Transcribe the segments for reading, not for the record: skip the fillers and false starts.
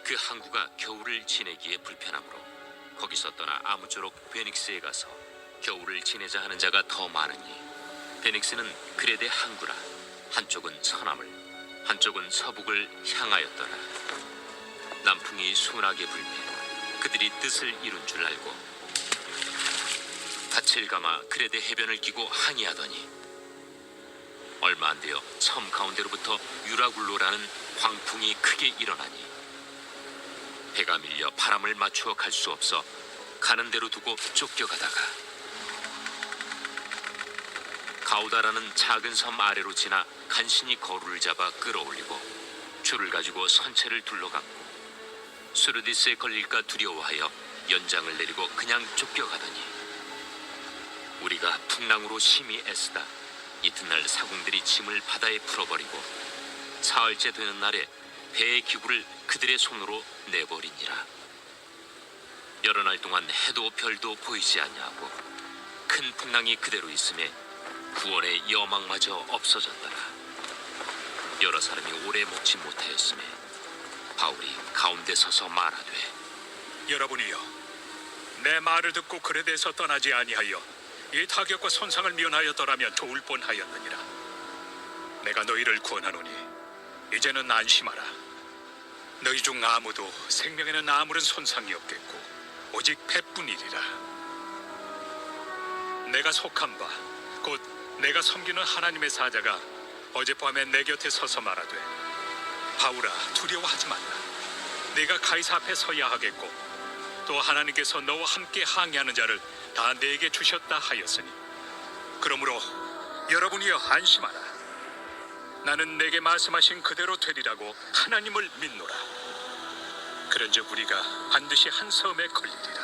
그 항구가 겨울을 지내기에 불편하므로 거기서 떠나 아무쪼록 베닉스에 가서 겨울을 지내자 하는 자가 더 많으니 베닉스는 크레데 항구라 한쪽은 서남을 한쪽은 서북을 향하였더라. 남풍이 순하게 불매 그들이 뜻을 이룬 줄 알고 닻을 감아 크레데 해변을 끼고 항해하더니 얼마 안 되어 섬 가운데로부터 유라굴로라는 광풍이 크게 일어나니 배가 밀려 바람을 맞추어 갈 수 없어 가는 대로 두고 쫓겨가다가 가우다라는 작은 섬 아래로 지나 간신히 거루를 잡아 끌어올리고 줄을 가지고 선체를 둘러감고 수르디스에 걸릴까 두려워하여 연장을 내리고 그냥 쫓겨가더니 우리가 풍랑으로 심히 애쓰다 이튿날 사공들이 짐을 바다에 풀어버리고 사흘째 되는 날에 배의 기구를 그들의 손으로 내버리니라. 여러 날 동안 해도 별도 보이지 아니하고 큰 풍랑이 그대로 있음에 구원의 여망마저 없어졌더라. 여러 사람이 오래 먹지 못하였음에 바울이 가운데 서서 말하되 여러분이여, 내 말을 듣고 그레데에서 떠나지 아니하여 이 타격과 손상을 면하였더라면 좋을 뻔하였느니라. 내가 너희를 구원하노니 이제는 안심하라. 너희 중 아무도 생명에는 아무런 손상이 없겠고 오직 배뿐이리라. 내가 속한 바 곧 내가 섬기는 하나님의 사자가 어젯밤에 내 곁에 서서 말하되 바울아, 두려워하지 말라. 네가 가이사 앞에 서야 하겠고 또 하나님께서 너와 함께 항해하는 자를 다 내게 주셨다 하였으니 그러므로 여러분이여 안심하라. 나는 내게 말씀하신 그대로 되리라고 하나님을 믿노라. 그런즉 우리가 반드시 한 섬에 걸리리라.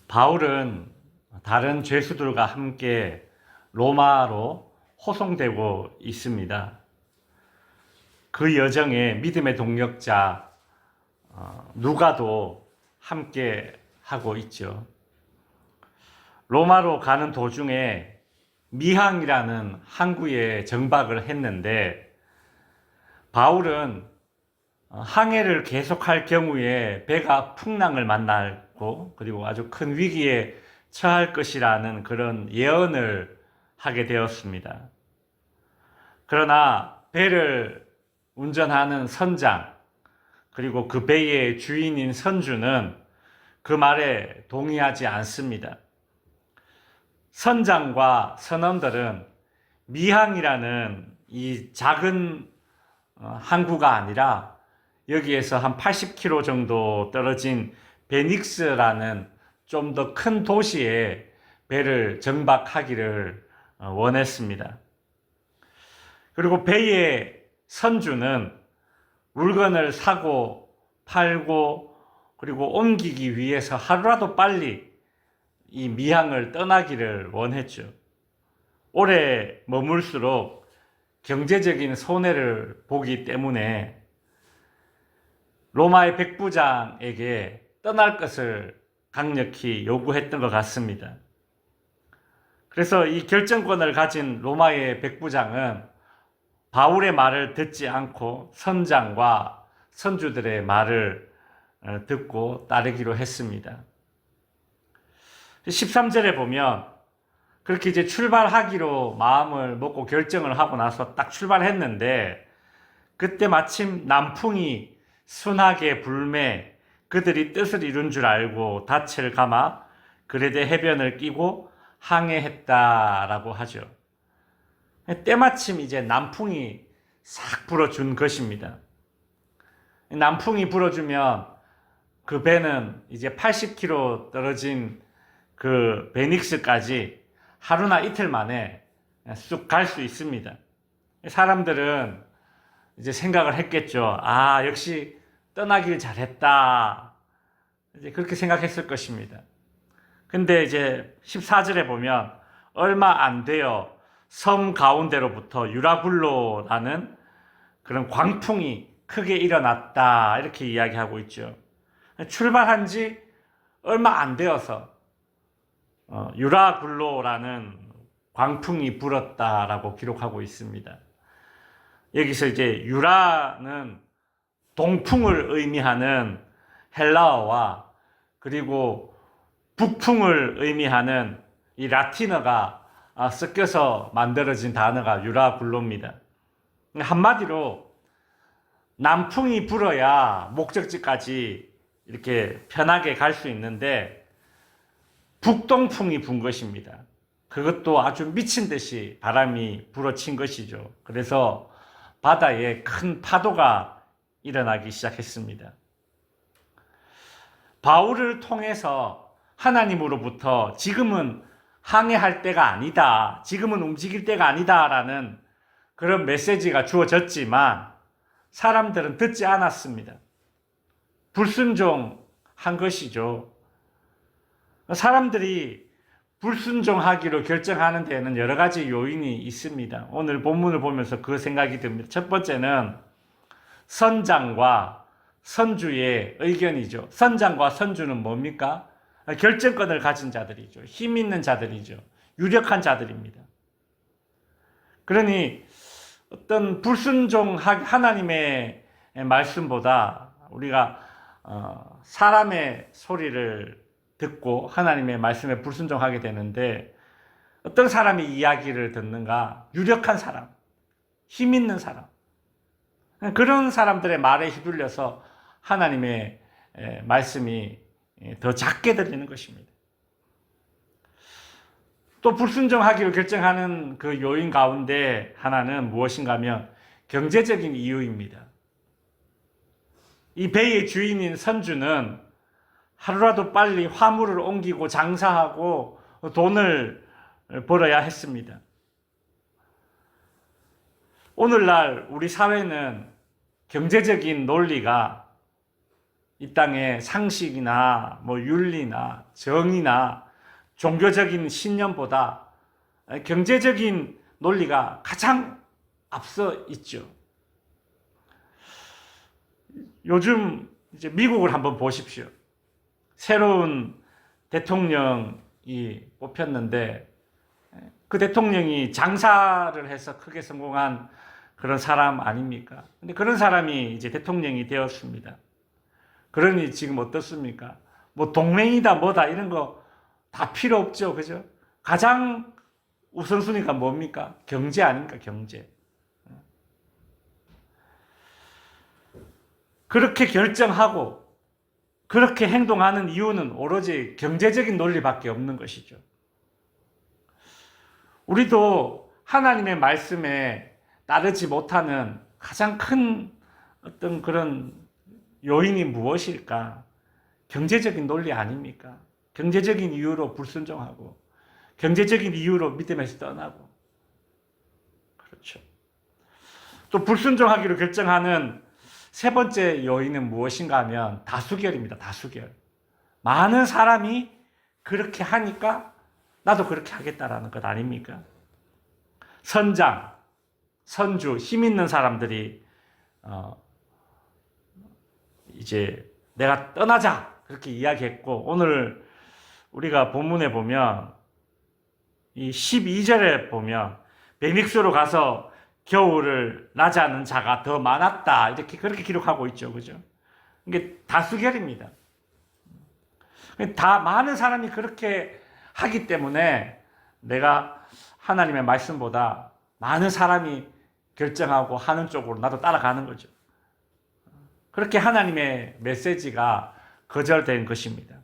바울은 다른 죄수들과 함께 로마로 호송되고 있습니다. 그 여정에 믿음의 동력자 누가도 함께 하고 있죠. 로마로 가는 도중에 미항이라는 항구에 정박을 했는데 바울은 항해를 계속할 경우에 배가 풍랑을 만나고 그리고 아주 큰 위기에 처할 것이라는 그런 예언을 하게 되었습니다. 그러나 배를 운전하는 선장 그리고 그 배의 주인인 선주는 그 말에 동의하지 않습니다. 선장과 선원들은 미항이라는 이 작은 항구가 아니라 여기에서 한 80km 정도 떨어진 베닉스라는 좀 더 큰 도시에 배를 정박하기를 원했습니다. 그리고 배의 선주는 물건을 사고 팔고 그리고 옮기기 위해서 하루라도 빨리 이 미항을 떠나기를 원했죠. 오래 머물수록 경제적인 손해를 보기 때문에 로마의 백부장에게 떠날 것을 강력히 요구했던 것 같습니다. 그래서 이 결정권을 가진 로마의 백부장은 바울의 말을 듣지 않고 선장과 선주들의 말을 듣고 따르기로 했습니다. 13절에 보면 그렇게 이제 출발하기로 마음을 먹고 결정을 하고 나서 딱 출발했는데 그때 마침 남풍이 순하게 불매 그들이 뜻을 이룬 줄 알고 닻을 감아 그레데 해변을 끼고 항해했다라고 하죠. 때마침 이제 남풍이 싹 불어준 것입니다. 남풍이 불어주면 그 배는 이제 80km 떨어진 그 베닉스까지 하루나 이틀 만에 쑥 갈 수 있습니다. 사람들은 이제 생각을 했겠죠. 아, 역시 떠나길 잘했다. 이제 그렇게 생각했을 것입니다. 근데 이제 14절에 보면 얼마 안 되어 섬 가운데로부터 유라굴로라는 그런 광풍이 크게 일어났다. 이렇게 이야기하고 있죠. 출발한 지 얼마 안 되어서 유라굴로라는 광풍이 불었다라고 기록하고 있습니다. 여기서 이제 유라는 동풍을 의미하는 헬라어와 그리고 북풍을 의미하는 이 라틴어가 섞여서 만들어진 단어가 유라굴로입니다. 한마디로 남풍이 불어야 목적지까지 이렇게 편하게 갈 수 있는데 북동풍이 분 것입니다. 그것도 아주 미친 듯이 바람이 불어친 것이죠. 그래서 바다에 큰 파도가 일어나기 시작했습니다. 바울을 통해서 하나님으로부터 지금은 항해할 때가 아니다, 지금은 움직일 때가 아니다라는 그런 메시지가 주어졌지만 사람들은 듣지 않았습니다. 불순종한 것이죠. 사람들이 불순종하기로 결정하는 데에는 여러 가지 요인이 있습니다. 오늘 본문을 보면서 그 생각이 듭니다. 첫 번째는 선장과 선주의 의견이죠. 선장과 선주는 뭡니까? 결정권을 가진 자들이죠. 힘 있는 자들이죠. 유력한 자들입니다. 그러니 어떤 하나님의 말씀보다 우리가 사람의 소리를 듣고 하나님의 말씀에 불순종하게 되는데 어떤 사람이 이야기를 듣는가? 유력한 사람, 힘 있는 사람. 그런 사람들의 말에 휘둘려서 하나님의 말씀이 더 작게 들리는 것입니다. 또 불순종하기로 결정하는 그 요인 가운데 하나는 무엇인가 하면 경제적인 이유입니다. 이 배의 주인인 선주는 하루라도 빨리 화물을 옮기고 장사하고 돈을 벌어야 했습니다. 오늘날 우리 사회는 경제적인 논리가 이 땅의 상식이나 윤리나 정의나 종교적인 신념보다 경제적인 논리가 가장 앞서 있죠. 요즘 이제 미국을 한번 보십시오. 새로운 대통령이 뽑혔는데 그 대통령이 장사를 해서 크게 성공한 그런 사람 아닙니까? 근데 그런 사람이 이제 대통령이 되었습니다. 그러니 지금 어떻습니까? 동맹이다 뭐다 이런 거 다 필요 없죠. 그죠? 가장 우선순위가 뭡니까? 경제 아닙니까? 경제. 그렇게 결정하고 그렇게 행동하는 이유는 오로지 경제적인 논리밖에 없는 것이죠. 우리도 하나님의 말씀에 따르지 못하는 가장 큰 어떤 그런 요인이 무엇일까? 경제적인 논리 아닙니까? 경제적인 이유로 불순종하고 경제적인 이유로 믿음에서 떠나고 그렇죠. 또 불순종하기로 결정하는 세 번째 요인은 무엇인가 하면 다수결입니다. 다수결. 많은 사람이 그렇게 하니까 나도 그렇게 하겠다라는 것 아닙니까? 선장, 선주, 힘 있는 사람들이 이제 내가 떠나자 그렇게 이야기했고 오늘 우리가 본문에 보면 이 12절에 보면 베닉스로 가서 겨울을 나자는 자가 더 많았다 이렇게 그렇게 기록하고 있죠. 그죠? 이게 다수결입니다. 다 많은 사람이 그렇게 하기 때문에 내가 하나님의 말씀보다 많은 사람이 결정하고 하는 쪽으로 나도 따라가는 거죠. 그렇게 하나님의 메시지가 거절된 것입니다.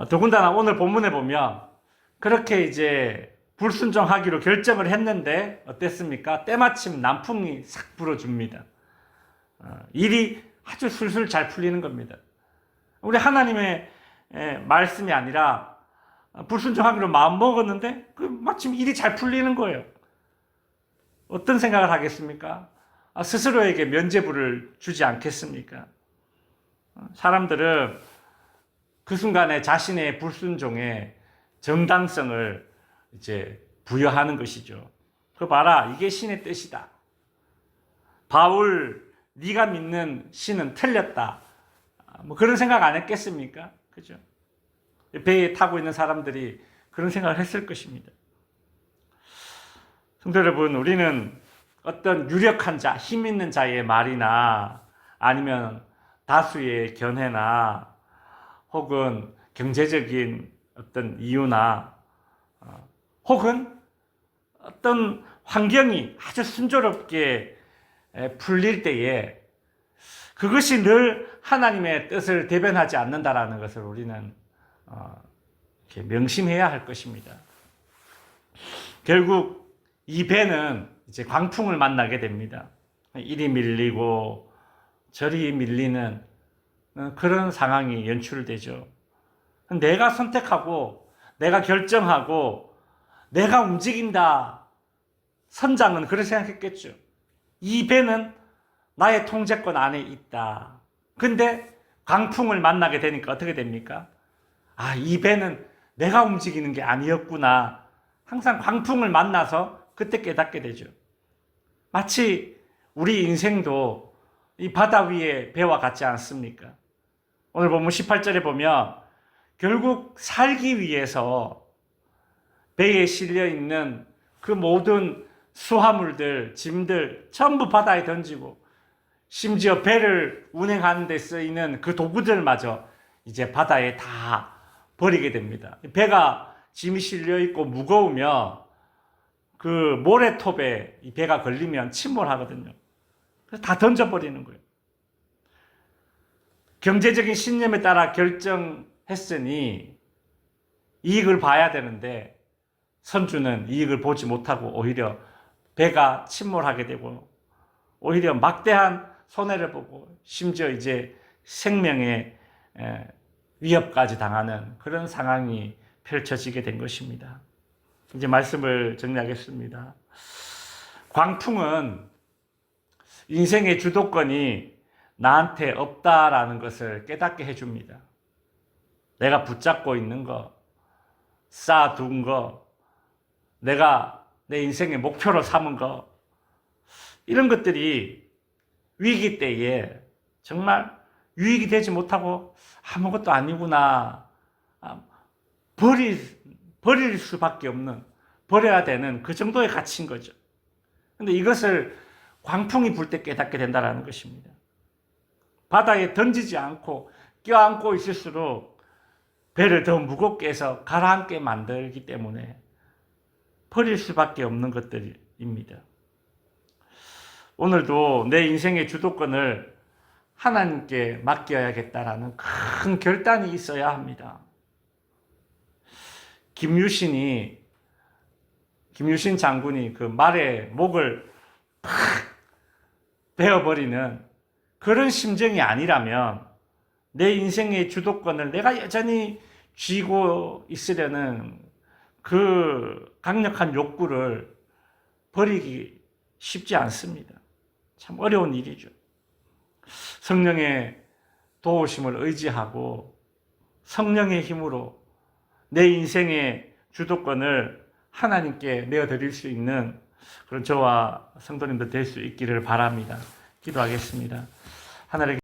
더군다나 오늘 본문에 보면 그렇게 이제 불순종하기로 결정을 했는데 어땠습니까? 때마침 남풍이 싹 불어줍니다. 일이 아주 술술 잘 풀리는 겁니다. 우리 하나님의 말씀이 아니라 불순종하기로 마음 먹었는데 마침 일이 잘 풀리는 거예요. 어떤 생각을 하겠습니까? 스스로에게 면죄부를 주지 않겠습니까? 사람들은 그 순간에 자신의 불순종에 정당성을 이제 부여하는 것이죠. 그 봐라, 이게 신의 뜻이다. 바울, 네가 믿는 신은 틀렸다. 그런 생각 안 했겠습니까? 그죠? 배에 타고 있는 사람들이 그런 생각을 했을 것입니다. 성도 여러분, 우리는 어떤 유력한 자, 힘 있는 자의 말이나 아니면 다수의 견해나 혹은 경제적인 어떤 이유나 혹은 어떤 환경이 아주 순조롭게 풀릴 때에 그것이 늘 하나님의 뜻을 대변하지 않는다라는 것을 우리는 이렇게 명심해야 할 것입니다. 결국 이 배는 이제 광풍을 만나게 됩니다. 이리 밀리고 저리 밀리는 그런 상황이 연출되죠. 내가 선택하고 내가 결정하고 내가 움직인다. 선장은 그렇게 생각했겠죠. 이 배는 나의 통제권 안에 있다. 근데 광풍을 만나게 되니까 어떻게 됩니까? 아, 이 배는 내가 움직이는 게 아니었구나. 항상 광풍을 만나서 그때 깨닫게 되죠. 마치 우리 인생도 이 바다 위의 배와 같지 않습니까? 오늘 본문 18절에 보면 결국 살기 위해서 배에 실려 있는 그 모든 수화물들, 짐들 전부 바다에 던지고 심지어 배를 운행하는 데 쓰이는 그 도구들마저 이제 바다에 다 버리게 됩니다. 배가 짐이 실려 있고 무거우면 그 모래톱에 이 배가 걸리면 침몰하거든요. 그래서 다 던져버리는 거예요. 경제적인 신념에 따라 결정했으니 이익을 봐야 되는데 선주는 이익을 보지 못하고 오히려 배가 침몰하게 되고 오히려 막대한 손해를 보고 심지어 이제 생명의 위협까지 당하는 그런 상황이 펼쳐지게 된 것입니다. 이제 말씀을 정리하겠습니다. 광풍은 인생의 주도권이 나한테 없다라는 것을 깨닫게 해줍니다. 내가 붙잡고 있는 거, 쌓아둔 거, 내가 내 인생의 목표로 삼은 거, 이런 것들이 위기 때에 정말 유익이 되지 못하고 아무것도 아니구나. 버릴 수밖에 없는, 버려야 되는 그 정도의 가치인 거죠. 근데 이것을 광풍이 불 때 깨닫게 된다는 것입니다. 바다에 던지지 않고 껴안고 있을수록 배를 더 무겁게 해서 가라앉게 만들기 때문에 버릴 수밖에 없는 것들입니다. 오늘도 내 인생의 주도권을 하나님께 맡겨야겠다라는 큰 결단이 있어야 합니다. 김유신 장군이 그 말의 목을 팍 베어버리는 그런 심정이 아니라면 내 인생의 주도권을 내가 여전히 쥐고 있으려는 그 강력한 욕구를 버리기 쉽지 않습니다. 참 어려운 일이죠. 성령의 도우심을 의지하고 성령의 힘으로 내 인생의 주도권을 하나님께 내어드릴 수 있는 그런 저와 성도님들 될 수 있기를 바랍니다. 기도하겠습니다. 하나님